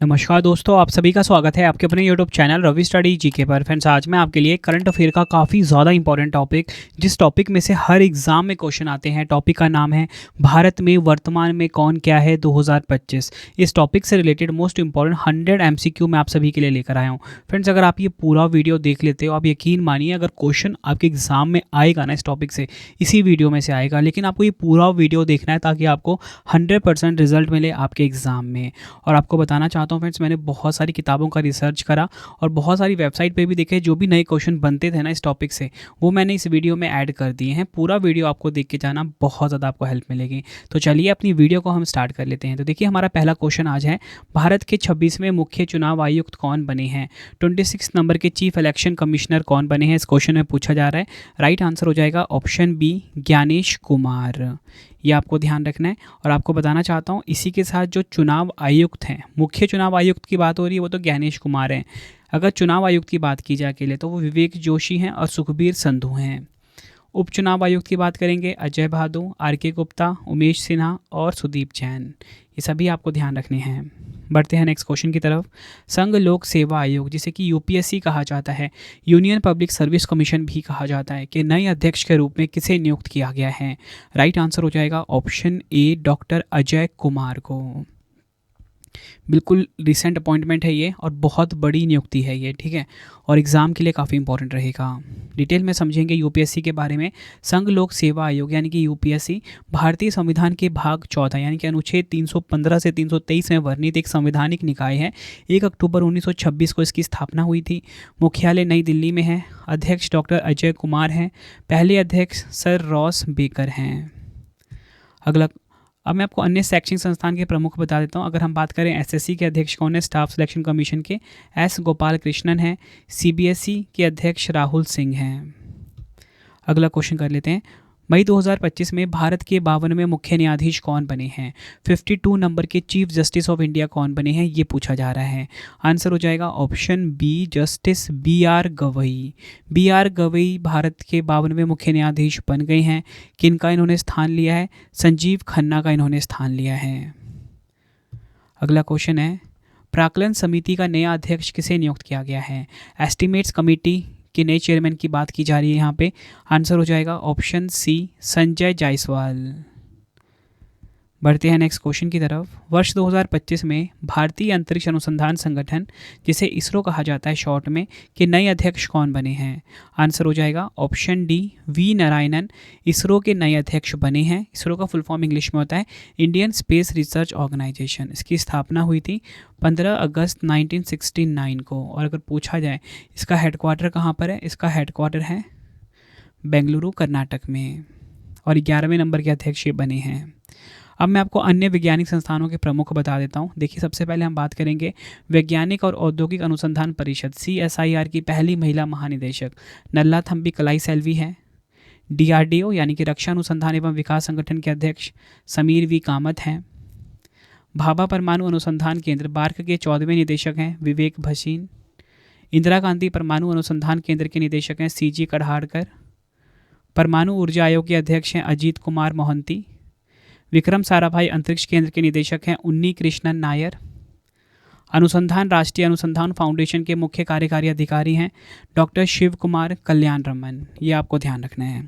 नमस्कार दोस्तों, आप सभी का स्वागत है आपके अपने YouTube channel Ravi study GK पर। फ्रेंड्स, आज मैं आपके लिए करंट अफेयर का काफ़ी ज़्यादा इंपॉर्टेंट टॉपिक, जिस टॉपिक में से हर एग्जाम में क्वेश्चन आते हैं, टॉपिक का नाम है भारत में वर्तमान में कौन क्या है 2025। इस टॉपिक से रिलेटेड मोस्ट इंपॉर्टेंट 100 एमसीक्यू मैं आप सभी के लिए लेकर आया हूँ। फ्रेंड्स, अगर आप ये पूरा वीडियो देख लेते हो, आप यकीन मानिए अगर क्वेश्चन आपके एग्जाम में आएगा ना इस टॉपिक से, इसी वीडियो में से आएगा, लेकिन आपको ये पूरा वीडियो देखना है ताकि आपको 100% रिजल्ट मिले आपके एग्जाम में। और आपको बताना चाहता हूँ फ्रेंड्स, मैंने बहुत सारी किताबों का रिसर्च करा और बहुत सारी वेबसाइट पे भी देखे, जो भी नए क्वेश्चन बनते थे ना इस टॉपिक से, वो मैंने इस वीडियो में ऐड कर दिए हैं। पूरा वीडियो आपको देख के जाना, बहुत ज़्यादा आपको हेल्प मिलेगी। तो चलिए अपनी वीडियो को हम स्टार्ट कर लेते हैं। तो देखिए, हमारा पहला क्वेश्चन आज है, भारत के 26वें मुख्य चुनाव आयुक्त कौन बने हैं? 26 नंबर के चीफ इलेक्शन कमिश्नर कौन बने हैं, इस क्वेश्चन में पूछा जा रहा है। राइट आंसर हो जाएगा ऑप्शन बी, ज्ञानेश कुमार। ये आपको ध्यान रखना है। और आपको बताना चाहता हूँ, इसी के साथ जो चुनाव आयुक्त हैं, मुख्य चुनाव आयुक्त की बात हो रही है, वो तो ज्ञानेश कुमार हैं। अगर चुनाव आयुक्त की बात की जाए अकेले, तो वो विवेक जोशी हैं और सुखबीर संधू हैं। उपचुनाव आयुक्त की बात करेंगे, अजय भादु, आर के गुप्ता, उमेश सिन्हा और सुदीप जैन। ये सभी आपको ध्यान रखने हैं। बढ़ते हैं नेक्स्ट क्वेश्चन की तरफ। संघ लोक सेवा आयोग, जिसे कि यूपीएससी कहा जाता है, यूनियन पब्लिक सर्विस कमीशन भी कहा जाता है, कि नए अध्यक्ष के रूप में किसे नियुक्त किया गया है? राइट आंसर हो जाएगा option A, doctor Ajay Kumar को। बिल्कुल रिसेंट अपॉइंटमेंट है ये और बहुत बड़ी नियुक्ति है ये, ठीक है, और एग्ज़ाम के लिए काफ़ी इंपॉर्टेंट रहेगा। डिटेल में समझेंगे यूपीएससी के बारे में। संघ लोक सेवा आयोग यानी कि यूपीएससी भारतीय संविधान के भाग 14 यानी कि अनुच्छेद 315 से 323 में वर्णित एक संवैधानिक निकाय है। 1 अक्टूबर 1926 को इसकी स्थापना हुई थी। मुख्यालय नई दिल्ली में है। अध्यक्ष डॉक्टर अजय कुमार हैं। पहले अध्यक्ष सर रॉस बेकर हैं। अगला, अब मैं आपको अन्य शैक्षणिक संस्थान के प्रमुख बता देता हूँ। अगर हम बात करें एसएससी के अध्यक्ष कौन है, स्टाफ सिलेक्शन कमीशन के एस गोपाल कृष्णन हैं। सीबीएसई के अध्यक्ष राहुल सिंह हैं। अगला क्वेश्चन कर लेते हैं। मई 2025 में भारत के 52वें मुख्य न्यायाधीश कौन बने हैं? 52 नंबर के चीफ जस्टिस ऑफ इंडिया कौन बने हैं, ये पूछा जा रहा है। आंसर हो जाएगा option B, justice B R Gavai. B R Gavai Bharat के 52वें मुख्य न्यायाधीश बन गए हैं। किनका इन्होंने स्थान लिया है? संजीव खन्ना का इन्होंने स्थान लिया है। अगला क्वेश्चन है, प्राक्कलन समिति का नया अध्यक्ष किसे नियुक्त किया गया है? एस्टिमेट्स कमेटी के नए चेयरमैन की बात की जा रही है यहाँ पे। आंसर हो जाएगा ऑप्शन सी, संजय जायसवाल। बढ़ते हैं नेक्स्ट क्वेश्चन की तरफ। वर्ष 2025 में भारतीय अंतरिक्ष अनुसंधान संगठन, जिसे इसरो कहा जाता है शॉर्ट में, के नए अध्यक्ष कौन बने हैं? आंसर हो जाएगा option D, V Narayanan ISRO के नए अध्यक्ष बने हैं। इसरो का फुल फॉर्म इंग्लिश में होता है इंडियन स्पेस रिसर्च ऑर्गेनाइजेशन। इसकी स्थापना हुई थी 15 अगस्त 1969 को। और अगर पूछा जाए इसका हेडक्वार्टर कहाँ पर है, इसका हेडक्वार्टर है बेंगलुरु, कर्नाटक में। और 11वें नंबर के अध्यक्ष ये बने हैं। अब मैं आपको अन्य वैज्ञानिक संस्थानों के प्रमुख बता देता हूँ। देखिए, सबसे पहले हम बात करेंगे वैज्ञानिक और औद्योगिक अनुसंधान परिषद CSIR की पहली महिला महानिदेशक नल्ला थम्बी कलाई सेल्वी है। DRDO यानी कि रक्षा अनुसंधान एवं विकास संगठन के अध्यक्ष समीर वी कामत हैं। भाभा परमाणु अनुसंधान केंद्र बार्क के 14वें निदेशक हैं विवेक भसीन। इंदिरा गांधी परमाणु अनुसंधान केंद्र के निदेशक हैं CG कढ़ाड़कर। परमाणु ऊर्जा आयोग के अध्यक्ष हैं अजीत कुमार मोहंती। विक्रम साराभाई अंतरिक्ष केंद्र के निदेशक हैं उन्नी कृष्णन नायर। अनुसंधान राष्ट्रीय अनुसंधान फाउंडेशन के मुख्य कार्यकारी अधिकारी हैं डॉक्टर शिव कुमार कल्याण रमन। ये आपको ध्यान रखना है।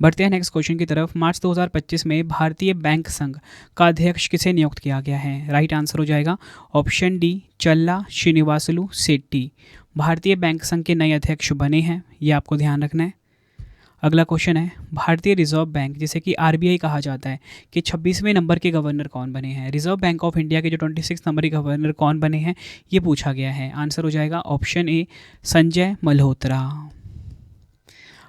बढ़ते हैं नेक्स्ट क्वेश्चन की तरफ। मार्च 2025 में भारतीय बैंक संघ का अध्यक्ष किसे नियुक्त किया गया है? राइट आंसर हो जाएगा ऑप्शन डी, चल्ला श्रीनिवासलू सेट्टी भारतीय बैंक संघ के नए अध्यक्ष बने हैं। ये आपको ध्यान रखना है। अगला क्वेश्चन है, भारतीय रिजर्व बैंक, जिसे कि RBI कहा जाता है, कि 26वें नंबर के गवर्नर कौन बने हैं? रिजर्व बैंक ऑफ इंडिया के जो 26 नंबर के गवर्नर कौन बने हैं, ये पूछा गया है। आंसर हो जाएगा option A, Sanjay Malhotra.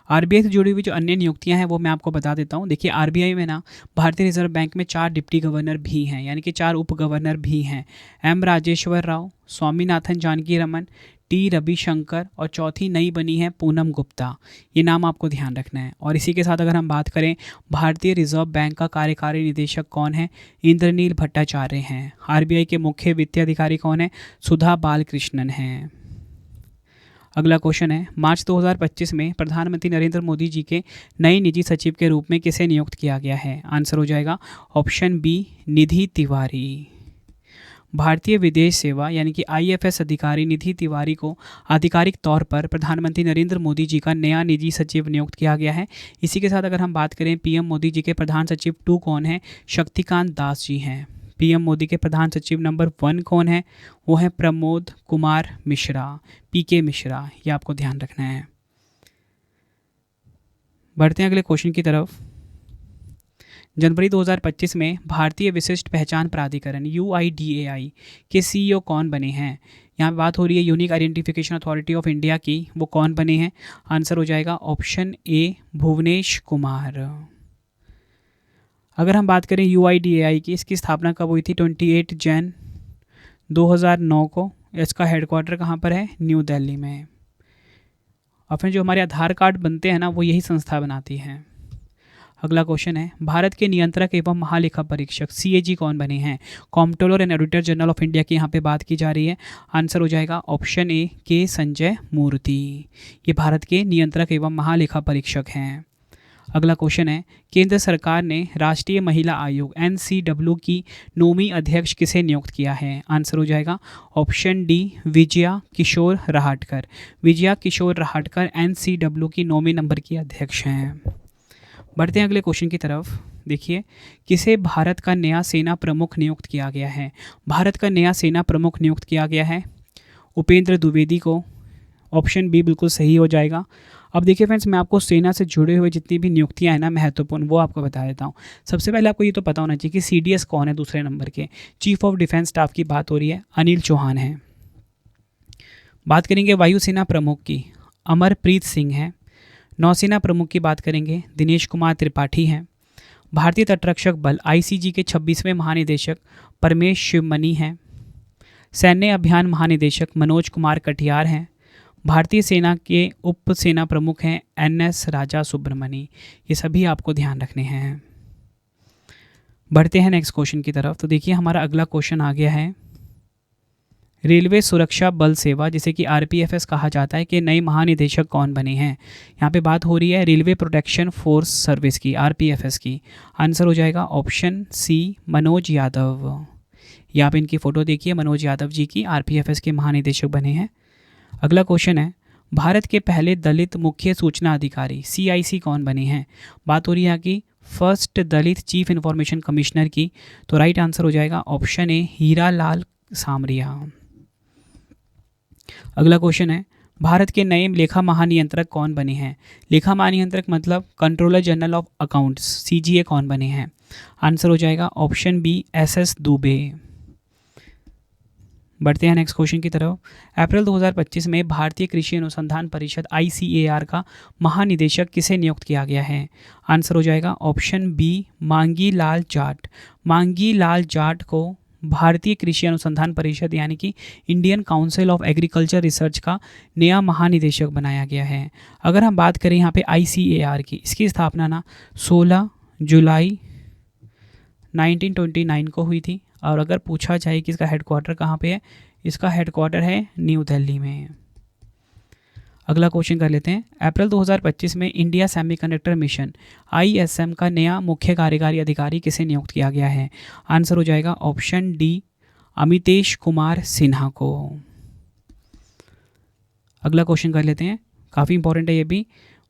RBI से जुड़ी हुई जो अन्य नियुक्तियां हैं वो मैं आपको बता देता हूं। देखिए, RBI में ना भारतीय रिजर्व बैंक में 4 डिप्टी गवर्नर भी हैं, यानी कि 4 उप गवर्नर भी हैं। M राजेश्वर राव, स्वामीनाथन जानकी रमन, T रविशंकर और चौथी नई बनी है पूनम गुप्ता। ये नाम आपको ध्यान रखना है। और इसी के साथ अगर हम बात करें भारतीय रिजर्व बैंक का कार्यकारी निदेशक कौन है, इंद्रनील भट्टाचार्य हैं। RBI के मुख्य वित्तीय अधिकारी कौन है, सुधा बालकृष्णन हैं। अगला क्वेश्चन है, मार्च 2025 में प्रधानमंत्री नरेंद्र मोदी जी के नए निजी सचिव के रूप में किसे नियुक्त किया गया है? आंसर हो जाएगा ऑप्शन बी, निधि तिवारी। भारतीय विदेश सेवा यानी कि IFS अधिकारी निधि तिवारी को आधिकारिक तौर पर प्रधानमंत्री नरेंद्र मोदी जी का नया निजी सचिव नियुक्त किया गया है। इसी के साथ अगर हम बात करें PM मोदी जी के प्रधान सचिव 2 कौन है, शक्तिकांत दास जी हैं। PM मोदी के प्रधान सचिव नंबर 1 कौन है, वो है प्रमोद कुमार मिश्रा, PK मिश्रा, ये आपको ध्यान रखना है। बढ़ते हैं अगले क्वेश्चन की तरफ। जनवरी 2025 में भारतीय विशिष्ट पहचान प्राधिकरण UIDAI के CEO कौन बने हैं? यहाँ पे बात हो रही है unique identification authority of India की, वो कौन बने हैं? आंसर हो जाएगा ऑप्शन ए भुवनेश कुमार। अगर हम बात करें UIDAI की, इसकी स्थापना कब हुई थी? 28 जैन 2009 को। इसका हेडक्वार्टर कहाँ पर है? न्यू दिल्ली में। और फिर जो हमारे आधार कार्ड बनते हैं ना, वो यही संस्था बनाती है। अगला क्वेश्चन है, भारत के नियंत्रक एवं महालेखा परीक्षक CAG कौन बने हैं? Comptroller and auditor general of India की यहाँ पे बात की जा रही है। आंसर हो जाएगा ऑप्शन ए के संजय मूर्ति। ये भारत के नियंत्रक एवं महालेखा परीक्षक हैं। अगला क्वेश्चन है, केंद्र सरकार ने राष्ट्रीय महिला आयोग NCW की नौवीं अध्यक्ष किसे नियुक्त किया है? आंसर हो जाएगा ऑप्शन डी विजया किशोर रहाटकर। विजया किशोर रहाटकर NCW की 9वें नंबर की अध्यक्ष हैं। बढ़ते हैं अगले क्वेश्चन की तरफ। देखिए, किसे भारत का नया सेना प्रमुख नियुक्त किया गया है? भारत का नया सेना प्रमुख नियुक्त किया गया है उपेंद्र द्विवेदी को। ऑप्शन बी बिल्कुल सही हो जाएगा। अब देखिए फ्रेंड्स, मैं आपको सेना से जुड़े हुए जितनी भी नियुक्तियां हैं ना महत्वपूर्ण, वो आपको बता देता हूँ। सबसे पहले आपको ये तो पता होना चाहिए कि CDS कौन है। दूसरे नंबर के चीफ ऑफ डिफेंस स्टाफ की बात हो रही है, अनिल चौहान है। बात करेंगे वायुसेना प्रमुख की, अमरप्रीत सिंह है। नौसेना प्रमुख की बात करेंगे, दिनेश कुमार त्रिपाठी हैं। भारतीय तटरक्षक बल ICG के 26वें महानिदेशक परमेश शिवमणि हैं। सैन्य अभियान महानिदेशक मनोज कुमार कटियार हैं। भारतीय सेना के उप सेना प्रमुख हैं NS राजा सुब्रमणी। ये सभी आपको ध्यान रखने हैं। बढ़ते हैं नेक्स्ट क्वेश्चन की तरफ। तो देखिए, हमारा अगला क्वेश्चन आ गया है, रेलवे सुरक्षा बल सेवा जिसे कि RPFS कहा जाता है, कि नए महानिदेशक कौन बने हैं? यहाँ पे बात हो रही है रेलवे प्रोटेक्शन फोर्स सर्विस की, RPFS की। आंसर हो जाएगा ऑप्शन सी मनोज यादव। यहाँ पे इनकी फ़ोटो देखिए, मनोज यादव जी की RPFS के महानिदेशक बने हैं। अगला क्वेश्चन है, भारत के पहले दलित मुख्य सूचना अधिकारी CIC कौन बने हैं? बात हो रही है कि फर्स्ट दलित चीफ इंफॉर्मेशन कमिश्नर की। तो राइट आंसर हो जाएगा ऑप्शन ए हीरा लाल सामरिया। अगला क्वेश्चन है, भारत के नए लेखा महानियंत्रक कौन बने हैं? लेखा महानियंत्रक मतलब controller general of accounts CGA कौन बने हैं? आंसर हो जाएगा ऑप्शन बी SS दुबे। बढ़ते हैं नेक्स्ट क्वेश्चन की तरफ। अप्रैल 2025 में भारतीय कृषि अनुसंधान परिषद ICAR का महानिदेशक किसे नियुक्त किया गया है? आंसर हो जाएगा ऑप्शन बी मांगी लाल जाट। मांगी लाल जाट को भारतीय कृषि अनुसंधान परिषद यानी कि Indian council of agriculture research का नया महानिदेशक बनाया गया है। अगर हम बात करें यहाँ पे ICAR की, इसकी स्थापना ना 16 जुलाई 1929 को हुई थी। और अगर पूछा जाए कि इसका हेडक्वार्टर कहाँ पे है, इसका हेडक्वार्टर है न्यू दिल्ली में। अगला क्वेश्चन कर लेते हैं। अप्रैल 2025 में इंडिया सेमीकंडक्टर मिशन ISM का नया मुख्य कार्यकारी अधिकारी किसे नियुक्त किया गया है? आंसर हो जाएगा ऑप्शन डी अमितेश कुमार सिन्हा को। अगला क्वेश्चन कर लेते हैं, काफ़ी इंपॉर्टेंट है ये भी।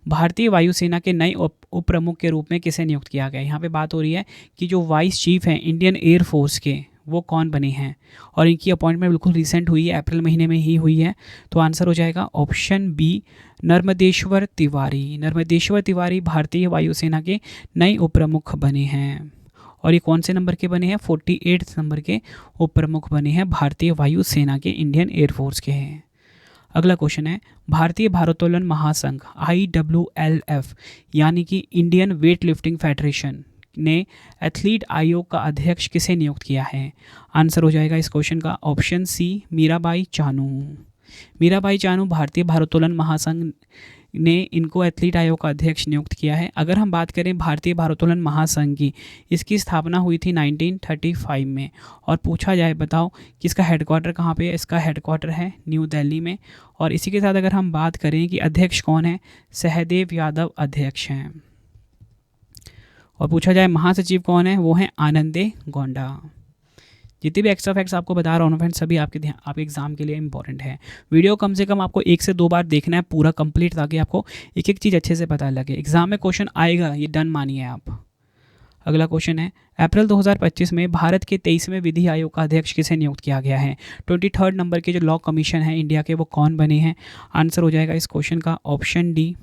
भारतीय वायुसेना के नए उप प्रमुख के रूप में किसे नियुक्त किया गया? यहाँ पे बात हो रही है कि जो वाइस चीफ हैं इंडियन एयर फोर्स के, वो कौन बने हैं? और इनकी अपॉइंटमेंट बिल्कुल रिसेंट हुई है, अप्रैल महीने में ही हुई है। तो आंसर हो जाएगा ऑप्शन बी नर्मदेश्वर तिवारी। नर्मदेश्वर तिवारी भारतीय वायुसेना के नए उप प्रमुख बने हैं। और ये कौन से नंबर के बने हैं? 48 नंबर के उप प्रमुख बने हैं भारतीय वायुसेना के, इंडियन एयरफोर्स के हैं। अगला क्वेश्चन है, भारतीय भारोत्तोलन महासंघ IWLF यानी कि इंडियन वेट लिफ्टिंग फेडरेशन ने एथलीट आयोग का अध्यक्ष किसे नियुक्त किया है? आंसर हो जाएगा इस क्वेश्चन का ऑप्शन सी मीराबाई चानू। मीराबाई चानू भारतीय भारोत्तोलन महासंघ ने इनको एथलीट आयोग का अध्यक्ष नियुक्त किया है। अगर हम बात करें भारतीय भारोत्तोलन महासंघ की, इसकी स्थापना हुई थी 1935 में। और पूछा जाए बताओ कि इसका हेडक्वार्टर कहाँ पे है? इसका हेडक्वार्टर है न्यू दिल्ली में। और इसी के साथ अगर हम बात करें कि अध्यक्ष कौन है, सहदेव यादव अध्यक्ष हैं। और पूछा जाए महासचिव कौन है, वो हैं आनंदे गौंडा। जितने भी एक्स्ट्रा फैक्ट्स आपको बता रहा हूँ फ्रेंड्स, सभी आपके एग्जाम के लिए इंपॉर्टेंट है। वीडियो कम से कम आपको 1 से 2 बार देखना है पूरा कंप्लीट, ताकि आपको एक एक चीज़ अच्छे से पता लगे। एग्जाम में क्वेश्चन आएगा, ये डन मानिए आप। अगला क्वेश्चन है, अप्रैल 2025 में भारत के 23वें विधि आयोग का अध्यक्ष किसे नियुक्त किया गया है? 23rd नंबर के जो लॉ कमीशन है इंडिया के, वो कौन बने हैं? आंसर हो जाएगा इस क्वेश्चन का ऑप्शन डी,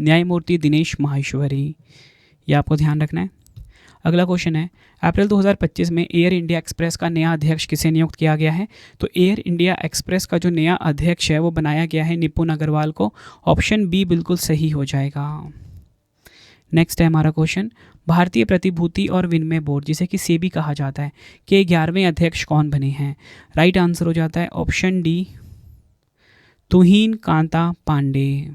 न्यायमूर्ति दिनेश माहेश्वरी। ये आपको ध्यान रखना है। अगला क्वेश्चन है, अप्रैल 2025 में एयर इंडिया एक्सप्रेस का नया अध्यक्ष किसे नियुक्त किया गया है? तो एयर इंडिया एक्सप्रेस का जो नया अध्यक्ष है वो बनाया गया है निपुण अग्रवाल को। ऑप्शन बी बिल्कुल सही हो जाएगा। नेक्स्ट है हमारा क्वेश्चन, भारतीय प्रतिभूति और विनिमय बोर्ड, जिसे कि सेबी कहा जाता है, के 11वें अध्यक्ष कौन बने हैं? राइट आंसर हो जाता है ऑप्शन डी, तुहिन कांता पांडे।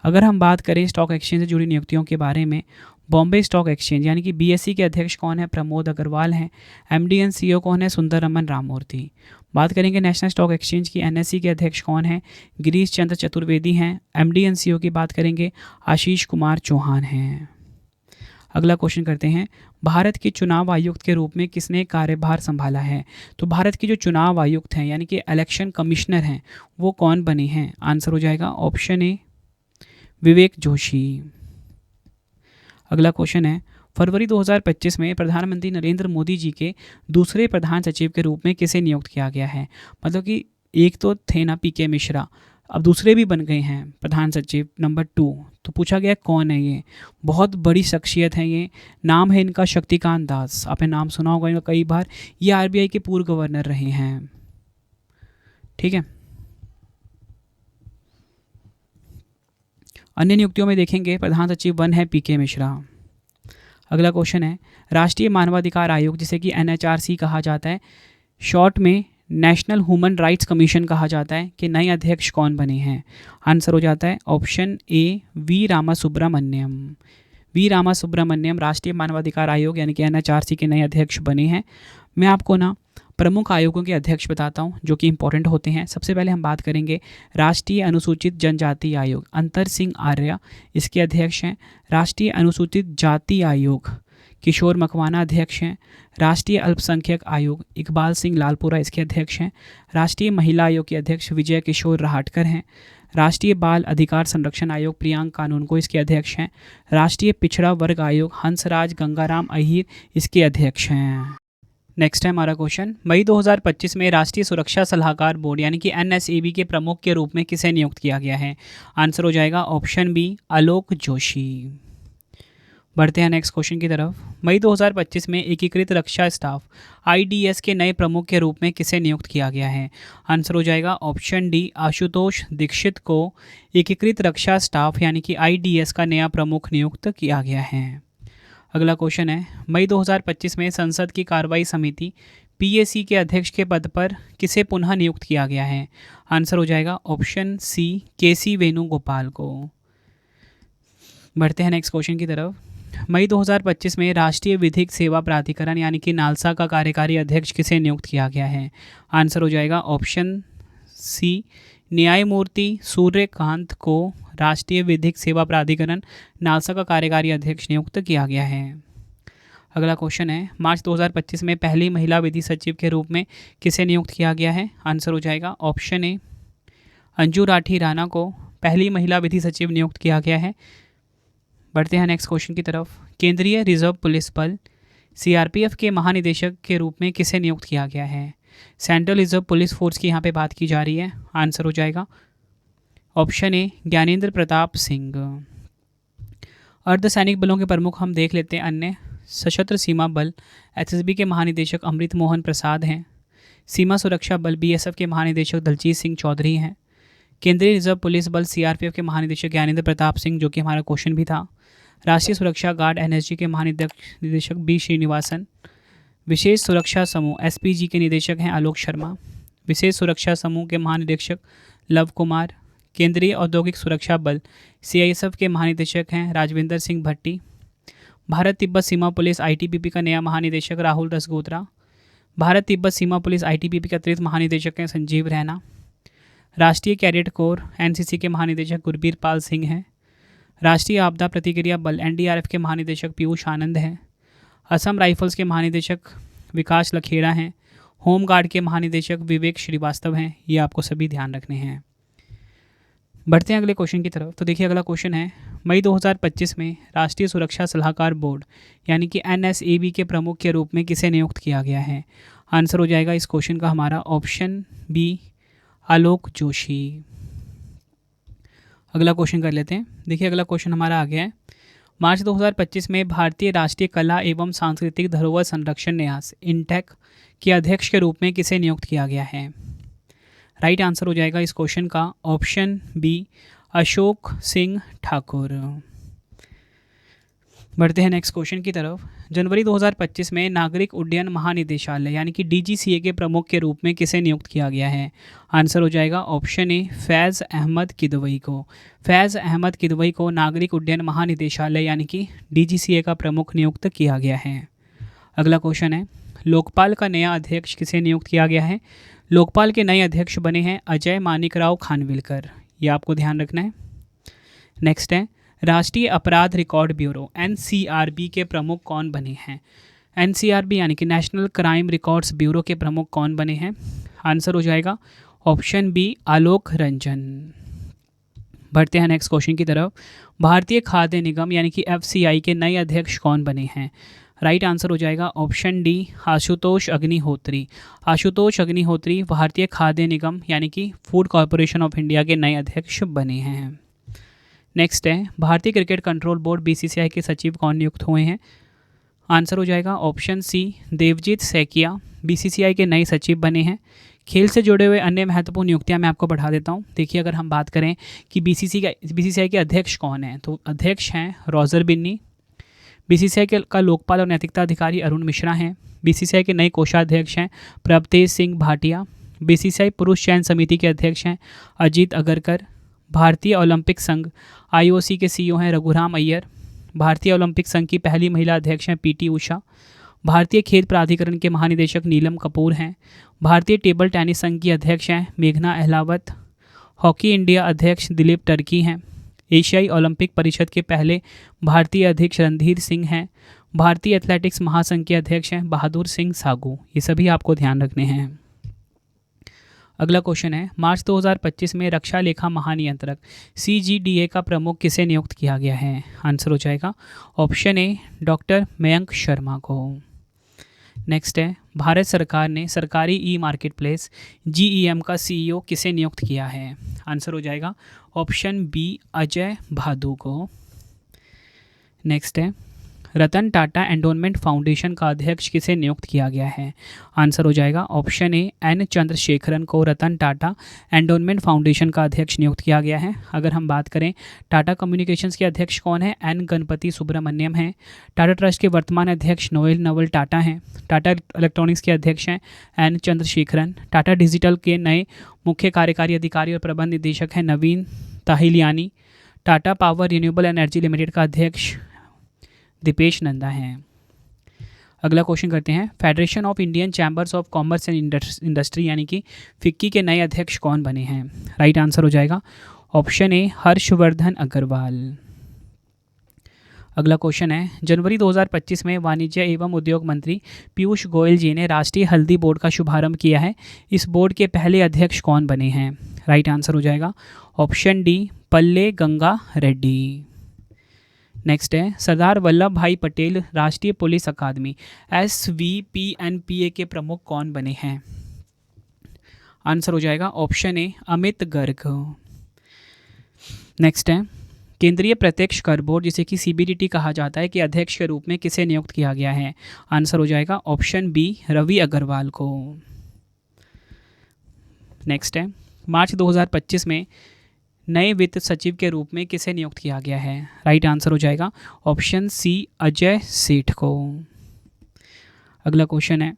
अगर हम बात करें स्टॉक एक्सचेंज से जुड़ी नियुक्तियों के बारे में, बॉम्बे स्टॉक एक्सचेंज यानी कि बीएसई के अध्यक्ष कौन है? प्रमोद अग्रवाल हैं। एमडी एंड सीईओ कौन है? सुंदरमन राममूर्ति। बात करेंगे नेशनल स्टॉक एक्सचेंज की, एनएसई के अध्यक्ष कौन है? गिरीश चंद्र चतुर्वेदी हैं। एमडी एंड सीईओ की बात करेंगे, आशीष कुमार चौहान हैं। अगला क्वेश्चन करते हैं, भारत के चुनाव आयुक्त के रूप में किसने कार्यभार संभाला है? तो भारत के जो चुनाव आयुक्त हैं यानी कि इलेक्शन कमिश्नर हैं, वो कौन बने हैं? आंसर हो जाएगा ऑप्शन ए, विवेक जोशी। अगला क्वेश्चन है, फरवरी 2025 में प्रधानमंत्री नरेंद्र मोदी जी के दूसरे प्रधान सचिव के रूप में किसे नियुक्त किया गया है? मतलब कि एक तो थे ना पीके मिश्रा, अब दूसरे भी बन गए हैं प्रधान सचिव नंबर 2। तो पूछा गया कौन है ये? बहुत बड़ी शख्सियत है ये, नाम है इनका शक्तिकांत दास। आपने नाम सुना होगा इनका कई बार। ये आरबीआई के पूर्व गवर्नर रहे हैं। ठीक है, अन्य नियुक्तियों में देखेंगे प्रधान सचिव 1 है पीके मिश्रा। अगला क्वेश्चन है, राष्ट्रीय मानवाधिकार आयोग, जिसे कि एनएचआरसी कहा जाता है, शॉर्ट में नेशनल ह्यूमन राइट्स कमीशन कहा जाता है, कि नए अध्यक्ष कौन बने हैं? आंसर हो जाता है option A, V Ramasubramanian. V Ramasubramanian राष्ट्रीय मानवाधिकार आयोग यानी कि एनएचआरसी के नए अध्यक्ष बने हैं। मैं आपको ना प्रमुख आयोगों के अध्यक्ष बताता हूं जो कि इंपॉर्टेंट होते हैं। सबसे पहले हम बात करेंगे राष्ट्रीय अनुसूचित जनजाति आयोग, अंतर सिंह आर्य इसके अध्यक्ष हैं। राष्ट्रीय अनुसूचित जाति आयोग, किशोर मकवाना अध्यक्ष हैं। राष्ट्रीय अल्पसंख्यक आयोग, इकबाल सिंह लालपुरा इसके अध्यक्ष हैं। राष्ट्रीय महिला आयोग के अध्यक्ष विजय किशोर राहटकर हैं। राष्ट्रीय बाल अधिकार संरक्षण आयोग, प्रियांक कानूनगो इसके अध्यक्ष हैं। राष्ट्रीय पिछड़ा वर्ग आयोग, हंसराज गंगाराम अहीर इसके अध्यक्ष हैं। नेक्स्ट है हमारा क्वेश्चन, मई 2025 में राष्ट्रीय सुरक्षा सलाहकार बोर्ड यानी कि एनएसएबी के प्रमुख के रूप में किसे नियुक्त किया गया है? आंसर हो जाएगा ऑप्शन बी, आलोक जोशी। बढ़ते हैं नेक्स्ट क्वेश्चन की तरफ। मई 2025 में एकीकृत रक्षा स्टाफ आईडीएस के नए प्रमुख के रूप में किसे नियुक्त किया गया है? आंसर हो जाएगा ऑप्शन डी, आशुतोष दीक्षित को एकीकृत रक्षा स्टाफ यानी कि आईडीएस का नया प्रमुख नियुक्त किया गया है। अगला क्वेश्चन है, मई 2025 में संसद की कार्रवाई समिति पीएसी के अध्यक्ष के पद पर किसे पुनः नियुक्त किया गया है? आंसर हो जाएगा ऑप्शन सी, केसी वेणुगोपाल को। बढ़ते हैं नेक्स्ट क्वेश्चन की तरफ। मई 2025 में राष्ट्रीय विधिक सेवा प्राधिकरण यानी कि नालसा का कार्यकारी अध्यक्ष किसे नियुक्त किया गया है? आंसर हो जाएगा ऑप्शन सी, न्यायमूर्ति सूर्यकांत को राष्ट्रीय विधिक सेवा प्राधिकरण नालसा का कार्यकारी अध्यक्ष नियुक्त किया गया है। अगला क्वेश्चन है, मार्च 2025 में पहली महिला विधि सचिव के रूप में किसे नियुक्त किया गया है? आंसर हो जाएगा ऑप्शन ए, अंजू राठी राणा को पहली महिला विधि सचिव नियुक्त किया गया है। बढ़ते हैं नेक्स्ट क्वेश्चन की तरफ। केंद्रीय रिजर्व पुलिस बल सीआरपीएफ के महानिदेशक के रूप में किसे नियुक्त किया गया है? सेंट्रल रिजर्व पुलिस फोर्स की यहाँ पे बात की जा रही है। आंसर हो जाएगा ऑप्शन ए, ज्ञानेंद्र प्रताप सिंह। अर्धसैनिक बलों के प्रमुख हम देख लेते हैं। अन्य सशस्त्र सीमा बल एसएसबी के महानिदेशक अमृत मोहन प्रसाद हैं। सीमा सुरक्षा बल बीएसएफ के महानिदेशक दलजीत सिंह चौधरी हैं। केंद्रीय रिजर्व पुलिस बल सीआरपीएफ के महानिदेशक ज्ञानेंद्र प्रताप सिंह, जो कि हमारा क्वेश्चन भी था। राष्ट्रीय सुरक्षा गार्ड एनएसजी के महानिदेशक बी श्रीनिवासन। विशेष सुरक्षा समूह एसपीजी के निदेशक हैं आलोक शर्मा। विशेष सुरक्षा समूह के महानिदेशक लव कुमार। केंद्रीय औद्योगिक सुरक्षा बल सीआईएसएफ के महानिदेशक हैं राजविंदर सिंह भट्टी। भारत तिब्बत सीमा पुलिस आईटीबीपी का नया महानिदेशक राहुल रसगोत्रा। भारत तिब्बत सीमा पुलिस आईटीबीपी के अतिरिक्त महानिदेशक हैं संजीव रैना। राष्ट्रीय कैडेट कोर एनसीसी के महानिदेशक गुरबीर पाल सिंह हैं। राष्ट्रीय आपदा प्रतिक्रिया बल एनडीआरएफ के महानिदेशक पीयूष आनंद हैं। असम राइफल्स के महानिदेशक विकास लखेड़ा हैं, होमगार्ड के महानिदेशक विवेक श्रीवास्तव हैं। ये आपको सभी ध्यान रखने हैं। बढ़ते हैं अगले क्वेश्चन की तरफ। तो देखिए अगला क्वेश्चन है, मई 2025 में राष्ट्रीय सुरक्षा सलाहकार बोर्ड यानी कि NSAB के प्रमुख के रूप में किसे नियुक्त किया गया है? आंसर हो जाएगा इस क्वेश्चन का हमारा ऑप्शन बी, आलोक जोशी। अगला क्वेश्चन कर लेते हैं। देखिए अगला क्वेश्चन हमारा आ गया है, मार्च 2025 में भारतीय राष्ट्रीय कला एवं सांस्कृतिक धरोहर संरक्षण न्यास इंटेक के अध्यक्ष के रूप में किसे नियुक्त किया गया है? राइट आंसर हो जाएगा इस क्वेश्चन का ऑप्शन बी, अशोक सिंह ठाकुर। बढ़ते हैं नेक्स्ट क्वेश्चन की तरफ। जनवरी 2025 में नागरिक उड्डयन महानिदेशालय यानी कि DGCA के प्रमुख के रूप में किसे नियुक्त किया गया है? आंसर हो जाएगा ऑप्शन ए, फैज़ अहमद किदवई को। फैज़ अहमद किदवई को नागरिक उड्डयन महानिदेशालय यानी कि DGCA का प्रमुख नियुक्त किया गया है। अगला क्वेश्चन है, लोकपाल का नया अध्यक्ष किसे नियुक्त किया गया है? लोकपाल के नए अध्यक्ष बने हैं अजय मानिकराव खानविलकर। ये आपको ध्यान रखना है। नेक्स्ट है, राष्ट्रीय अपराध रिकॉर्ड ब्यूरो NCRB के प्रमुख कौन बने हैं? NCRB यानी कि नेशनल क्राइम रिकॉर्ड्स ब्यूरो के प्रमुख कौन बने हैं? आंसर हो जाएगा ऑप्शन बी, आलोक रंजन। बढ़ते हैं नेक्स्ट क्वेश्चन की तरफ। भारतीय खाद्य निगम यानी कि FCI के नए अध्यक्ष कौन बने हैं? राइट आंसर हो जाएगा ऑप्शन डी, आशुतोष अग्निहोत्री। आशुतोष अग्निहोत्री भारतीय खाद्य निगम यानी कि फूड कॉरपोरेशन ऑफ इंडिया के नए अध्यक्ष बने हैं। नेक्स्ट है, भारतीय क्रिकेट कंट्रोल बोर्ड BCCI के सचिव कौन नियुक्त हुए हैं? आंसर हो जाएगा option C, Devajit Saikia BCCI के नए सचिव बने हैं। खेल से जुड़े हुए अन्य महत्वपूर्ण नियुक्तियां मैं आपको बढ़ा देता हूं। देखिए अगर हम बात करें कि BCCI के अध्यक्ष कौन हैं, तो अध्यक्ष हैं रॉजर बिन्नी। BCCI का लोकपाल और नैतिकता अधिकारी अरुण मिश्रा हैं। BCCI के नए कोषाध्यक्ष हैं प्रभतेज सिंह भाटिया। BCCI पुरुष चयन समिति के अध्यक्ष हैं अजीत अगरकर। भारतीय ओलंपिक संघ IOC के CEO हैं रघुराम अय्यर। भारतीय ओलंपिक संघ की पहली महिला अध्यक्ष हैं PT उषा। भारतीय खेल प्राधिकरण के महानिदेशक नीलम कपूर हैं। भारतीय टेबल टेनिस संघ की अध्यक्ष हैं मेघना अहलावत। हॉकी इंडिया अध्यक्ष दिलीप टर्की हैं। एशियाई ओलंपिक परिषद के पहले भारतीय अध्यक्ष रणधीर सिंह हैं। भारतीय एथलेटिक्स महासंघ के अध्यक्ष हैं बहादुर सिंह सागू। ये सभी आपको ध्यान रखने हैं। अगला क्वेश्चन है, मार्च 2025 में रक्षा लेखा महानियंत्रक CGDA का प्रमुख किसे नियुक्त किया गया है? आंसर हो जाएगा option A, doctor Mayank Sharma को। नेक्स्ट है, भारत सरकार ने सरकारी मार्केट प्लेस GEM का CEO किसे नियुक्त किया है? आंसर हो जाएगा ऑप्शन बी, अजय भादु को। नेक्स्ट है, रतन टाटा एंडोनमेंट फाउंडेशन का अध्यक्ष किसे नियुक्त किया गया है? आंसर हो जाएगा ऑप्शन ए, N चंद्रशेखरन को रतन टाटा एंडोनमेंट फाउंडेशन का अध्यक्ष नियुक्त किया गया है। अगर हम बात करें टाटा कम्युनिकेशंस के अध्यक्ष कौन है, N गणपति सुब्रमण्यम हैं। टाटा ट्रस्ट के वर्तमान अध्यक्ष नोएल नवल टाटा हैं। टाटा इलेक्ट्रॉनिक्स के अध्यक्ष हैं N चंद्रशेखरन। टाटा डिजिटल के नए मुख्य कार्यकारी अधिकारी और प्रबंध निदेशक हैं Naveen Tahiliani. Tata Power Renewable Energy Limited का अध्यक्ष दीपेश नंदा हैं। अगला क्वेश्चन करते हैं, Federation of Indian Chambers of Commerce and Industry यानी कि FICCI के नए अध्यक्ष कौन बने हैं? राइट आंसर हो जाएगा ऑप्शन ए, हर्षवर्धन अग्रवाल। अगला क्वेश्चन है, जनवरी 2025 में वाणिज्य एवं उद्योग मंत्री पीयूष गोयल जी ने राष्ट्रीय हल्दी बोर्ड का शुभारंभ किया है। इस बोर्ड के पहले अध्यक्ष कौन बने हैं? राइट आंसर हो जाएगा ऑप्शन डी, पल्ले गंगा रेड्डी। नेक्स्ट है, सरदार वल्लभ भाई पटेल राष्ट्रीय पुलिस अकादमी SVPNPA के प्रमुख कौन बने हैं? आंसर हो जाएगा option A, Amit Garg. Next है, केंद्रीय प्रत्यक्ष कर बोर्ड जिसे कि CBDT कहा जाता है के अध्यक्ष के रूप में किसे नियुक्त किया गया है? आंसर हो जाएगा ऑप्शन बी, रवि अग्रवाल को। नेक्स्ट है, मार्च 2025 में नए वित्त सचिव के रूप में किसे नियुक्त किया गया है? राइट आंसर हो जाएगा ऑप्शन सी, अजय सेठ को। अगला क्वेश्चन है,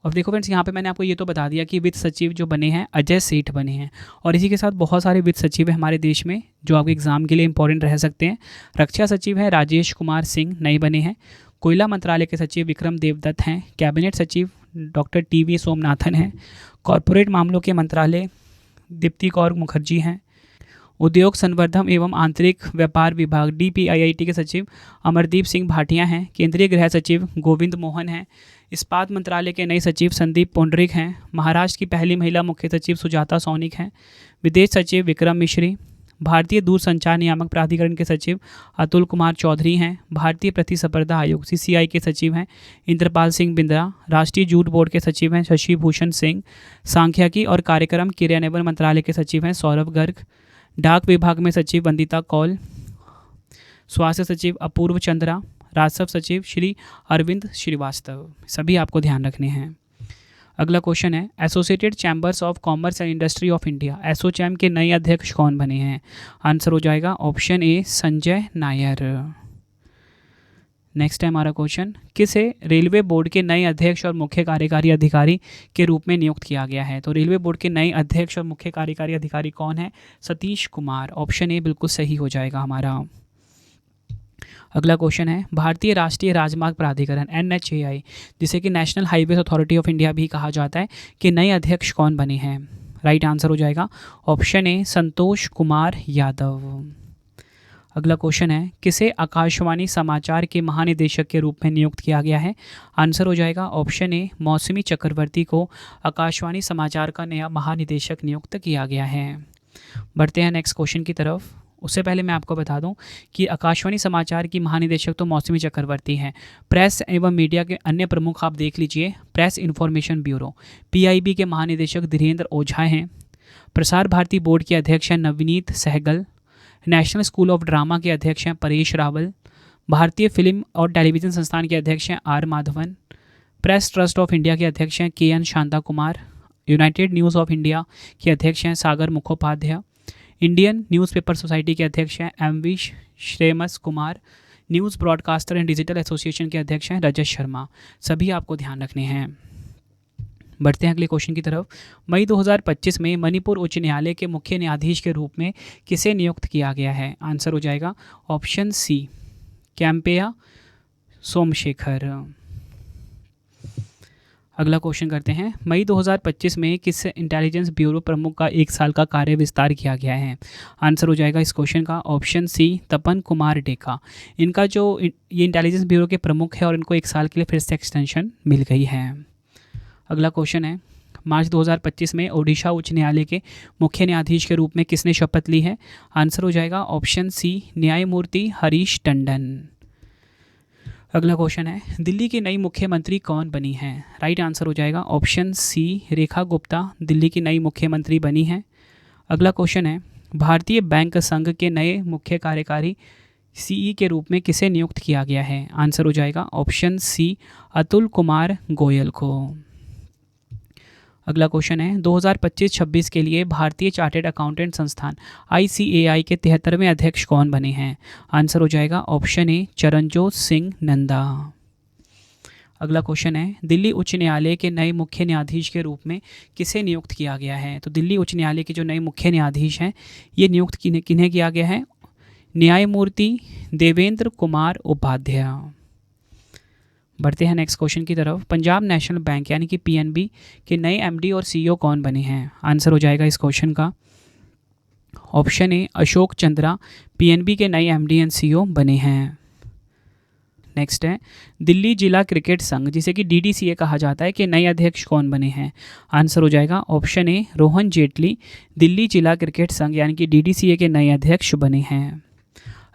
और देखो फ्रेंड्स यहाँ पे मैंने आपको ये तो बता दिया कि वित्त सचिव जो बने हैं अजय सेठ बने हैं, और इसी के साथ बहुत सारे वित्त सचिव हैं हमारे देश में जो आपके एग्जाम के लिए इंपॉर्टेंट रह सकते हैं। रक्षा सचिव हैं राजेश कुमार सिंह, नए बने हैं। कोयला मंत्रालय के सचिव विक्रम देवदत्त हैं। कैबिनेट सचिव डॉक्टर TV सोमनाथन हैं। कॉरपोरेट मामलों के मंत्रालय दीप्ति कौर मुखर्जी हैं। उद्योग संवर्धन एवं आंतरिक व्यापार विभाग DPIIT के सचिव अमरदीप सिंह भाटिया हैं। केंद्रीय गृह सचिव गोविंद मोहन हैं। इस्पात मंत्रालय के नए सचिव संदीप पुंडरिक हैं। महाराष्ट्र की पहली महिला मुख्य सचिव सुजाता सौनिक हैं। विदेश सचिव विक्रम मिश्री। भारतीय दूरसंचार नियामक प्राधिकरण के सचिव अतुल कुमार चौधरी हैं। भारतीय प्रतिस्पर्धा आयोग सीसीआई के सचिव हैं इंद्रपाल सिंह बिंद्रा। राष्ट्रीय जूट बोर्ड के सचिव हैं शशि भूषण सिंह। सांख्यिकी और कार्यक्रम क्रियान्वयन मंत्रालय के सचिव हैं सौरभ गर्ग। डाक विभाग में सचिव वंदिता कौल। स्वास्थ्य सचिव अपूर्व चंद्रा। राजस्व सचिव श्री अरविंद श्रीवास्तव। सभी आपको ध्यान रखने हैं। अगला क्वेश्चन है, associated chambers of Commerce and industry of India ASSOCHAM के नए अध्यक्ष कौन बने हैं? आंसर हो जाएगा option A Sanjay Nair. Next है हमारा क्वेश्चन, किसे रेलवे बोर्ड के नए अध्यक्ष और मुख्य कार्यकारी अधिकारी के रूप में नियुक्त किया गया है? तो रेलवे बोर्ड के नए अध्यक्ष और मुख्य कार्यकारी अधिकारी कौन है? सतीश कुमार। ऑप्शन ए बिल्कुल सही हो जाएगा हमारा। अगला क्वेश्चन है, भारतीय राष्ट्रीय राजमार्ग प्राधिकरण NHAI जिसे कि national highways authority of India भी कहा जाता है कि नए अध्यक्ष कौन बने हैं? राइट आंसर हो जाएगा ऑप्शन ए संतोष कुमार यादव। अगला क्वेश्चन है, किसे आकाशवाणी समाचार के महानिदेशक के रूप में नियुक्त किया गया है? आंसर हो जाएगा ऑप्शन ए मौसमी चक्रवर्ती को आकाशवाणी समाचार का नया महानिदेशक नियुक्त किया गया है। बढ़ते हैं नेक्स्ट क्वेश्चन की तरफ। उससे पहले मैं आपको बता दूं कि आकाशवाणी समाचार की महानिदेशक तो मौसमी चक्रवर्ती हैं। प्रेस एवं मीडिया के अन्य प्रमुख आप देख लीजिए, प्रेस इन्फॉर्मेशन ब्यूरो PIB के महानिदेशक धीरेन्द्र ओझा हैं। प्रसार भारती बोर्ड के अध्यक्ष हैं Navneet Sehgal. National school of drama के अध्यक्ष हैं परेश रावल। भारतीय फिल्म और टेलीविज़न संस्थान के अध्यक्ष हैं R Madhavan. Press Trust of India के अध्यक्ष हैं KN Shanta Kumar. United News of India के अध्यक्ष हैं Sagar Mukhopadhyay. Indian Newspaper Society के अध्यक्ष हैं MV Shreyams Kumar. News Broadcaster and Digital Association के अध्यक्ष हैं रजत शर्मा। सभी आपको ध्यान रखने हैं। बढ़ते हैं अगले क्वेश्चन की तरफ। मई 2025 में मणिपुर उच्च न्यायालय के मुख्य न्यायाधीश के रूप में किसे नियुक्त किया गया है? आंसर हो जाएगा ऑप्शन सी कैंपेया सोमशेखर। अगला क्वेश्चन करते हैं, मई 2025 में किस इंटेलिजेंस ब्यूरो प्रमुख का 1 साल का कार्य विस्तार किया गया है? आंसर हो जाएगा इस क्वेश्चन का ऑप्शन सी तपन कुमार डेका। इनका जो ये इंटेलिजेंस ब्यूरो के प्रमुख है और इनको 1 साल के लिए फिर से एक्सटेंशन मिल गई है। अगला क्वेश्चन है, मार्च 2025 में ओडिशा उच्च न्यायालय के मुख्य न्यायाधीश के रूप में किसने शपथ ली है? आंसर हो जाएगा ऑप्शन सी न्यायमूर्ति हरीश टंडन। अगला क्वेश्चन है, दिल्ली की नई मुख्यमंत्री कौन बनी हैं? राइट आंसर हो जाएगा ऑप्शन सी रेखा गुप्ता दिल्ली की नई मुख्यमंत्री बनी हैं। अगला क्वेश्चन है, भारतीय बैंक संघ के नए मुख्य कार्यकारी CE के रूप में किसे नियुक्त किया गया है? आंसर हो जाएगा ऑप्शन सी अतुल कुमार गोयल को। अगला क्वेश्चन है, 2025-26 के लिए भारतीय चार्टर्ड अकाउंटेंट संस्थान ICAI के 73वें अध्यक्ष कौन बने हैं? आंसर हो जाएगा ऑप्शन ए चरणजोत सिंह नंदा। अगला क्वेश्चन है, दिल्ली उच्च न्यायालय के नए मुख्य न्यायाधीश के रूप में किसे नियुक्त किया गया है? तो दिल्ली उच्च न्यायालय के जो नए मुख्य न्यायाधीश हैं ये नियुक्त किन्हें किया गया है? न्यायमूर्ति देवेंद्र कुमार उपाध्याय। बढ़ते हैं नेक्स्ट क्वेश्चन की तरफ। पंजाब नेशनल बैंक यानी कि PNB के नए MD और CEO कौन बने हैं? आंसर हो जाएगा इस क्वेश्चन का option A Ashok Chandra PNB के नए MD एंड CEO बने हैं। नेक्स्ट है, दिल्ली जिला क्रिकेट संघ जिसे कि DDCA कहा जाता है कि नए अध्यक्ष कौन बने हैं? आंसर हो जाएगा ऑप्शन ए रोहन जेटली दिल्ली जिला क्रिकेट संघ यानी कि DDCA के नए अध्यक्ष बने हैं।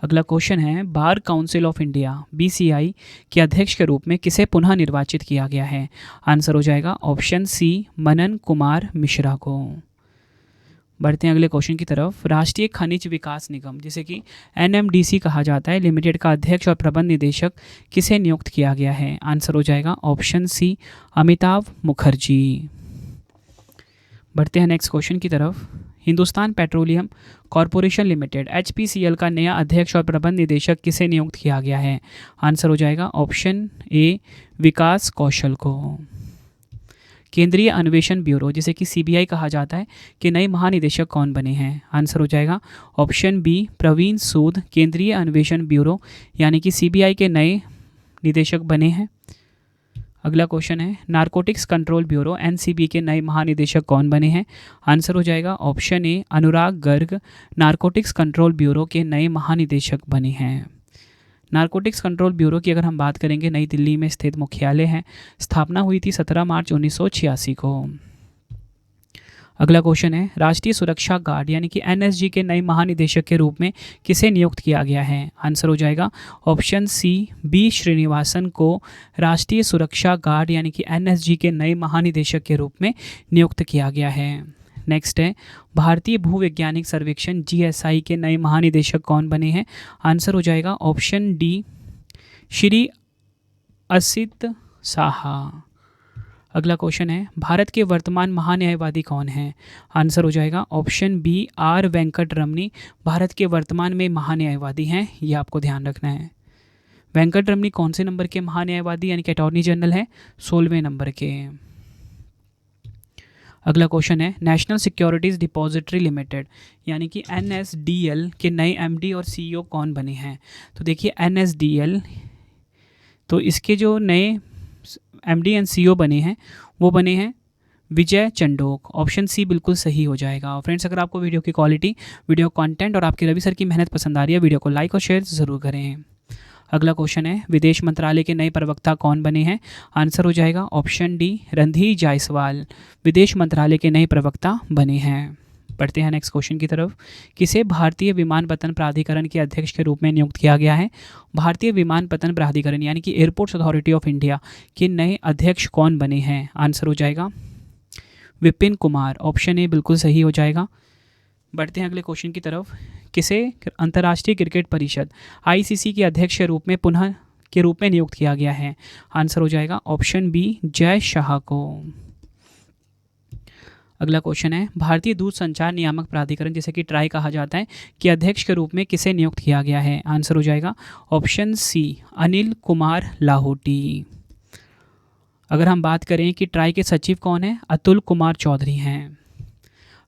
अगला क्वेश्चन है, bar council of India BCI के अध्यक्ष के रूप में किसे पुनः निर्वाचित किया गया है? आंसर हो जाएगा ऑप्शन सी मनन कुमार मिश्रा को। बढ़ते हैं अगले क्वेश्चन की तरफ। राष्ट्रीय खनिज विकास निगम जिसे कि NMDC कहा जाता है लिमिटेड का अध्यक्ष और प्रबंध निदेशक किसे नियुक्त किया गया है? आंसर हो जाएगा ऑप्शन सी अमिताभ मुखर्जी। बढ़ते हैं नेक्स्ट क्वेश्चन की तरफ। Hindustan petroleum corporation limited HPCL का नया अध्यक्ष और प्रबंध निदेशक किसे नियुक्त किया गया है? आंसर हो जाएगा ऑप्शन ए विकास कौशल को। केंद्रीय अन्वेषण ब्यूरो जिसे कि CBI कहा जाता है कि नए महानिदेशक कौन बने हैं? आंसर हो जाएगा ऑप्शन बी प्रवीण सूद केंद्रीय अन्वेषण ब्यूरो यानी कि CBI के नए निदेशक बने हैं। अगला क्वेश्चन है, नारकोटिक्स कंट्रोल ब्यूरो NCB के नए महानिदेशक कौन बने हैं? आंसर हो जाएगा option A Anurag Garg narcotics control bureau के नए महानिदेशक बने हैं। नारकोटिक्स कंट्रोल ब्यूरो की अगर हम बात करेंगे, नई दिल्ली में स्थित मुख्यालय है, स्थापना हुई थी 17 मार्च 1986 को। अगला क्वेश्चन है, राष्ट्रीय सुरक्षा गार्ड यानी कि एनएसजी के नए महानिदेशक के रूप में किसे नियुक्त किया गया है? आंसर हो जाएगा ऑप्शन सी बी श्रीनिवासन को राष्ट्रीय सुरक्षा गार्ड यानी कि एनएसजी के नए महानिदेशक के रूप में नियुक्त किया गया है। नेक्स्ट है, भारतीय भूवैज्ञानिक सर्वेक्षण जीएसआई के नए महानिदेशक कौन बने हैं? आंसर हो जाएगा ऑप्शन डी श्री असित साहा। अगला क्वेश्चन है, भारत के वर्तमान महान्यायवादी कौन हैं? आंसर हो जाएगा ऑप्शन बी आर वेंकट रमनी भारत के वर्तमान में महान्यायवादी हैं, ये आपको ध्यान रखना है। वेंकट रमनी कौन से नंबर के महान्यायवादी यानी कि अटॉर्नी जनरल है? 16वें नंबर के। अगला क्वेश्चन है, नेशनल सिक्योरिटीज़ डिपॉजिटरी लिमिटेड यानी कि एनएसडीएल के नए एमडी और सीईओ कौन बने हैं? तो देखिए एनएसडीएल, तो इसके जो नए एमडी एंड सीईओ बने हैं वो बने हैं विजय चंडोक। ऑप्शन सी बिल्कुल सही हो जाएगा। और फ्रेंड्स, अगर आपको वीडियो की क्वालिटी, वीडियो कंटेंट और आपके रवि सर की मेहनत पसंद आ रही है, वीडियो को लाइक और शेयर ज़रूर करें। अगला क्वेश्चन है, विदेश मंत्रालय के नए प्रवक्ता कौन बने हैं? आंसर हो जाएगा ऑप्शन डी रणधीर जायसवाल विदेश मंत्रालय के नए प्रवक्ता बने हैं। बढ़ते हैं नेक्स्ट क्वेश्चन की तरफ। किसे भारतीय विमानपत्तन प्राधिकरण के अध्यक्ष के रूप में नियुक्त किया गया है? भारतीय विमानपत्तन प्राधिकरण यानी कि एयरपोर्ट्स अथॉरिटी ऑफ इंडिया के नए अध्यक्ष कौन बने हैं? आंसर हो जाएगा विपिन कुमार। ऑप्शन ए बिल्कुल सही हो जाएगा। बढ़ते हैं अगले क्वेश्चन की तरफ। किसे अंतर्राष्ट्रीय क्रिकेट परिषद आईसीसी के अध्यक्ष के रूप में नियुक्त किया गया है? आंसर हो जाएगा ऑप्शन बी जय शाह को। अगला क्वेश्चन है, भारतीय दूरसंचार नियामक प्राधिकरण जिसे कि ट्राई कहा जाता है के अध्यक्ष के रूप में किसे नियुक्त किया गया है? आंसर हो जाएगा ऑप्शन सी अनिल कुमार लाहौटी। अगर हम बात करें कि ट्राई के सचिव कौन है, अतुल कुमार चौधरी हैं।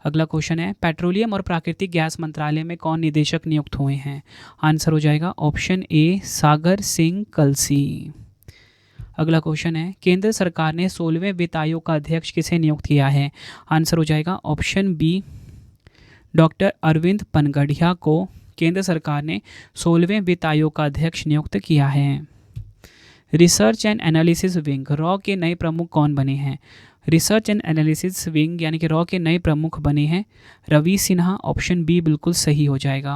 अगला क्वेश्चन है, पेट्रोलियम और प्राकृतिक गैस मंत्रालय में कौन निदेशक नियुक्त हुए हैं? आंसर हो जाएगा ऑप्शन ए सागर सिंह कलसी। अगला क्वेश्चन है, केंद्र सरकार ने 16वें वित्त आयोग का अध्यक्ष किसे नियुक्त किया है? आंसर हो जाएगा option B doctor Arvind Panagariya को केंद्र सरकार ने 16वें वित्त आयोग का अध्यक्ष नियुक्त किया है। Research and analysis wing raw के नए प्रमुख कौन बने हैं? रिसर्च एंड एनालिसिस विंग यानी कि रॉ के नए प्रमुख बने हैं रवि सिन्हा। ऑप्शन बी बिल्कुल सही हो जाएगा।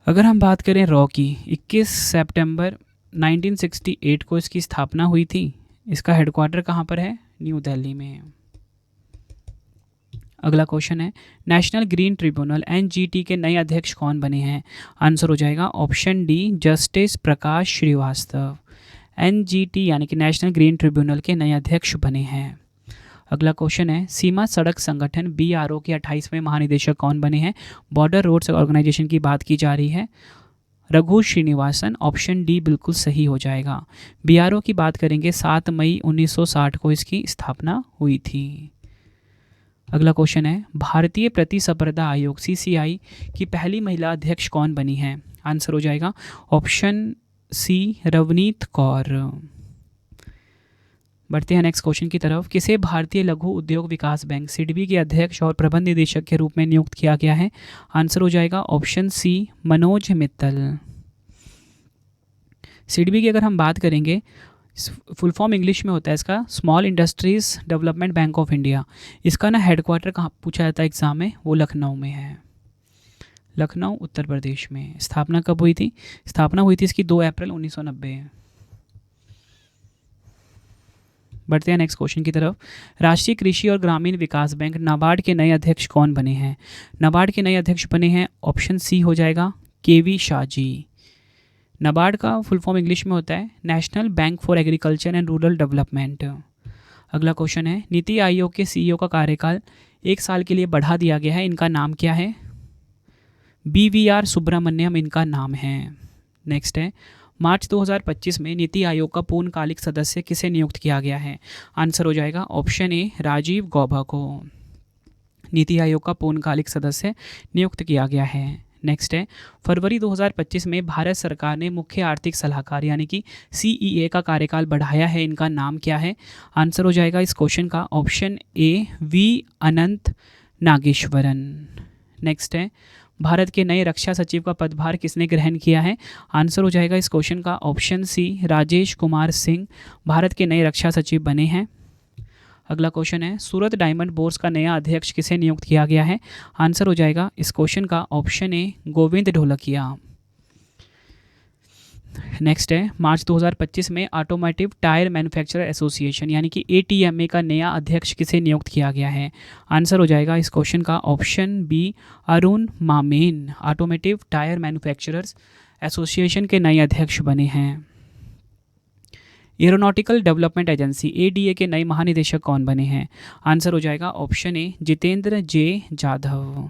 अगर हम बात करें रॉ की, 21 सितंबर 1968 को इसकी स्थापना हुई थी। इसका हेडक्वार्टर कहाँ पर है? न्यू दिल्ली में। अगला क्वेश्चन है, नेशनल ग्रीन ट्रिब्यूनल एनजीटी के नए अध्यक्ष कौन बने हैं? आंसर हो जाएगा ऑप्शन डी जस्टिस प्रकाश श्रीवास्तव। एनजीटी यानी कि नेशनल ग्रीन ट्रिब्यूनल के नए अध्यक्ष बने हैं। अगला क्वेश्चन है, सीमा सड़क संगठन बीआरओ के 28वें महानिदेशक कौन बने हैं? बॉर्डर रोड्स ऑर्गेनाइजेशन की बात की जा रही है, रघु श्रीनिवासन। ऑप्शन डी बिल्कुल सही हो जाएगा। बीआरओ की बात करेंगे 7 मई 1960 को इसकी स्थापना हुई थी। अगला क्वेश्चन है, भारतीय प्रतिस्पर्धा आयोग सीसीआई की पहली महिला अध्यक्ष कौन बनी है? आंसर हो जाएगा ऑप्शन सी रवनीत कौर। बढ़ते हैं नेक्स्ट क्वेश्चन की तरफ। किसे भारतीय लघु उद्योग विकास बैंक सिडबी के अध्यक्ष और प्रबंध निदेशक के रूप में नियुक्त किया गया है? आंसर हो जाएगा ऑप्शन सी मनोज मित्तल। सिडबी की अगर हम बात करेंगे, फुल फॉर्म इंग्लिश में होता है इसका small industries development bank of India. इसका ना हेडक्वार्टर कहाँ पूछा जाता है एग्जाम में, वो लखनऊ में है, लखनऊ उत्तर प्रदेश में। स्थापना कब हुई थी? स्थापना हुई थी इसकी 2 अप्रैल 1990। बढ़ते हैं नेक्स्ट क्वेश्चन की तरफ। राष्ट्रीय कृषि और ग्रामीण विकास बैंक नाबार्ड के नए अध्यक्ष कौन बने हैं? नाबार्ड के नए अध्यक्ष बने हैं ऑप्शन सी हो जाएगा केवी शाह जी। नाबार्ड का फुल फॉर्म इंग्लिश में होता है national bank for agriculture and rural development. अगला क्वेश्चन है, नीति आयोग के सीईओ का कार्यकाल 1 साल के लिए बढ़ा दिया गया है, इनका नाम क्या है? BVR सुब्रमण्यम इनका नाम है। नेक्स्ट है, मार्च 2025 में नीति आयोग का पूर्णकालिक सदस्य किसे नियुक्त किया गया है? आंसर हो जाएगा ऑप्शन ए राजीव गौबा को नीति आयोग का पूर्णकालिक सदस्य नियुक्त किया गया है। नेक्स्ट है, फरवरी 2025 में भारत सरकार ने मुख्य आर्थिक सलाहकार यानी कि CEA का कार्यकाल बढ़ाया है, इनका नाम क्या है? आंसर हो जाएगा इस क्वेश्चन का option A V Anant Nageswaran. Next है, भारत के नए रक्षा सचिव का पदभार किसने ग्रहण किया है? आंसर हो जाएगा इस क्वेश्चन का ऑप्शन सी, राजेश कुमार सिंह भारत के नए रक्षा सचिव बने हैं। अगला क्वेश्चन है, सूरत डायमंड बोर्स का नया अध्यक्ष किसे नियुक्त किया गया है? आंसर हो जाएगा इस क्वेश्चन का option A, Govind Dholakia. Next है, मार्च 2025 में ऑटोमोटिव टायर मैन्युफैक्चरर एसोसिएशन यानी कि ATMA का नया अध्यक्ष किसे नियुक्त किया गया है? आंसर हो जाएगा इस क्वेश्चन का option B, Arun Mammen automotive tyre manufacturers association के नए अध्यक्ष बने हैं। एरोनॉटिकल डेवलपमेंट एजेंसी ADA के नए महानिदेशक कौन बने हैं? आंसर हो जाएगा option A, Jitendra J Jadhav.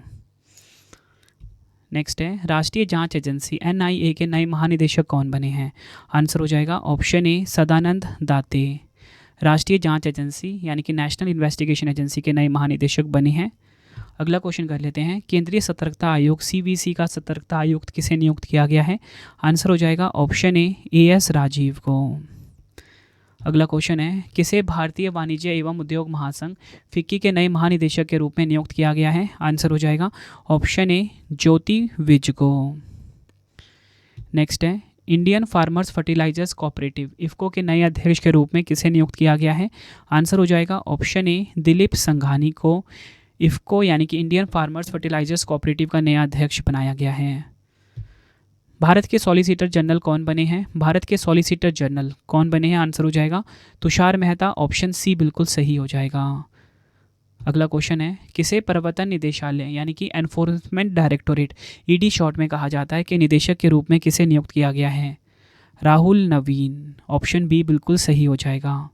Next है, राष्ट्रीय जांच एजेंसी NIA के नए महानिदेशक कौन बने हैं? आंसर हो जाएगा ऑप्शन ए, सदानंद दाते राष्ट्रीय जांच एजेंसी यानी कि नेशनल इन्वेस्टिगेशन एजेंसी के नए महानिदेशक बने हैं। अगला क्वेश्चन कर लेते हैं, केंद्रीय सतर्कता आयोग CVC का सतर्कता आयुक्त किसे नियुक्त किया गया है? आंसर हो जाएगा ऑप्शन ए, AS राजीव को। अगला क्वेश्चन है, किसे भारतीय वाणिज्य एवं उद्योग महासंघ फिक्की के नए महानिदेशक के रूप में नियुक्त किया गया है? आंसर हो जाएगा ऑप्शन ए, ज्योति विज को। नेक्स्ट है, Indian farmers fertilisers cooperative IFFCO के नए अध्यक्ष के रूप में किसे नियुक्त किया गया है? आंसर हो जाएगा ऑप्शन ए, दिलीप संघानी को इफ़को यानी कि इंडियन फार्मर्स फर्टिलाइजर्स कोऑपरेटिव का नया अध्यक्ष बनाया गया है। भारत के सॉलिसिटर जनरल कौन बने हैं? भारत के सॉलिसिटर जनरल कौन बने हैं? आंसर हो जाएगा तुषार मेहता, ऑप्शन सी बिल्कुल सही हो जाएगा। अगला क्वेश्चन है, किसे प्रवर्तन निदेशालय यानी कि एनफोर्समेंट डायरेक्टोरेट ED शॉर्ट में कहा जाता है कि निदेशक के रूप में किसे नियुक्त किया गया है? राहुल नवीन, ऑप्शन बी बिल्कुल सही हो जाएगा।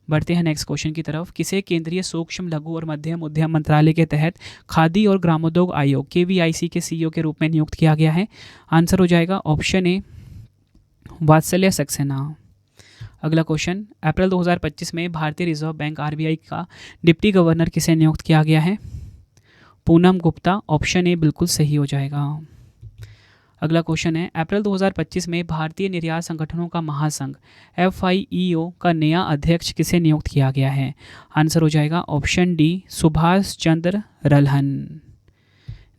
बढ़ते हैं नेक्स्ट क्वेश्चन की तरफ, किसे केंद्रीय सूक्ष्म लघु और मध्यम उद्यम मंत्रालय के तहत खादी और ग्रामोद्योग आयोग KVIC के CEO के रूप में नियुक्त किया गया है? आंसर हो जाएगा ऑप्शन ए, वात्सल्य सक्सेना। अगला क्वेश्चन, अप्रैल 2025 में भारतीय रिजर्व बैंक RBI का डिप्टी गवर्नर किसे नियुक्त किया गया है? पूनम गुप्ता, ऑप्शन ए बिल्कुल सही हो जाएगा। अगला क्वेश्चन है, अप्रैल 2025 में भारतीय निर्यात संगठनों का महासंघ FIEO का नया अध्यक्ष किसे नियुक्त किया गया है? आंसर हो जाएगा option D, Subhash Chandra Ralhan.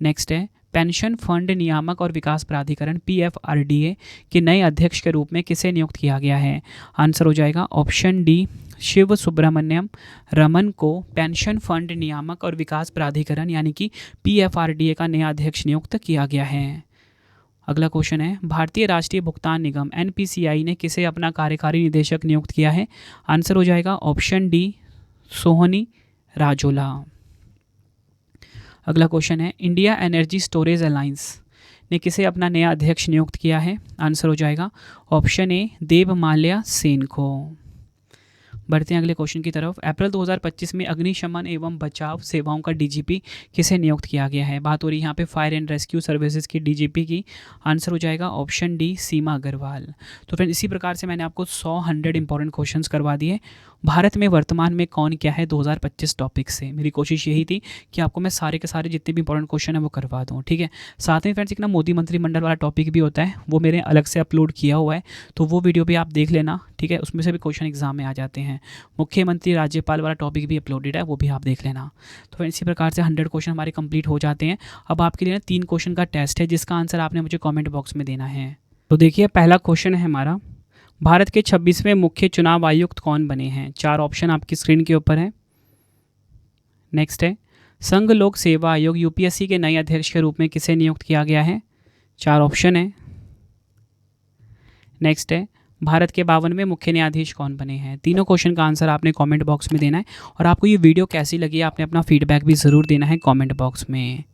Next है, पेंशन फंड नियामक और विकास प्राधिकरण PFRDA के नए अध्यक्ष के रूप में किसे नियुक्त किया गया है? आंसर हो जाएगा ऑप्शन डी, शिव सुब्रमण्यम रमन को पेंशन फंड नियामक और विकास प्राधिकरण यानी कि PFRDA का नया अध्यक्ष नियुक्त किया गया है। अगला क्वेश्चन है, भारतीय राष्ट्रीय भुगतान निगम NPCI ने किसे अपना कार्यकारी निदेशक नियुक्त किया है? आंसर हो जाएगा ऑप्शन डी, सोहनी राजोला। अगला क्वेश्चन है, इंडिया एनर्जी स्टोरेज अलायंस ने किसे अपना नया अध्यक्ष नियुक्त किया है? आंसर हो जाएगा ऑप्शन ए, देवमाल्या सेन को। बढ़ते हैं अगले क्वेश्चन की तरफ, अप्रैल 2025 में अग्निशमन एवं बचाव सेवाओं का DGP किसे नियुक्त किया गया है? बात हो रही है यहाँ पे फायर एंड रेस्क्यू सर्विसेज की DGP की। आंसर हो जाएगा ऑप्शन डी, सीमा अग्रवाल। तो फ्रेंड इसी प्रकार से मैंने आपको 100 इंपॉर्टेंट क्वेश्चंस करवा दिए भारत में वर्तमान में कौन क्या है 2025 टॉपिक से। मेरी कोशिश यही थी कि आपको मैं सारे के सारे जितने भी इंपॉर्टेंट क्वेश्चन है वो करवा दूँ, ठीक है। साथ में फ्रेंड्स एक ना मोदी मंत्रिमंडल वाला टॉपिक भी होता है, वो मैंने अलग से अपलोड किया हुआ है, तो वो वीडियो भी आप देख लेना, ठीक है। उसमें से भी क्वेश्चन एग्जाम में आ जाते हैं। मुख्यमंत्री राज्यपाल वाला टॉपिक भी अपलोडेड है, वो भी आप देख लेना। तो फ्रेंड्स इसी प्रकार से 100 क्वेश्चन हमारे कंप्लीट हो जाते हैं। अब आपके लिए ना 3 क्वेश्चन का टेस्ट है जिसका आंसर आपने मुझे कमेंट बॉक्स में देना है। तो देखिए पहला क्वेश्चन है हमारा, भारत के 26वें मुख्य चुनाव आयुक्त कौन बने हैं? 4 ऑप्शन आपकी स्क्रीन के ऊपर है। नेक्स्ट है, संघ लोक सेवा आयोग UPSC के नए अध्यक्ष के रूप में किसे नियुक्त किया गया है? 4 ऑप्शन है। नेक्स्ट है, भारत के 52वें मुख्य न्यायाधीश कौन बने हैं? तीनों क्वेश्चन का आंसर आपने कमेंट बॉक्स में देना है और आपको ये वीडियो कैसी लगी आपने अपना फीडबैक भी ज़रूर देना है कमेंट बॉक्स में।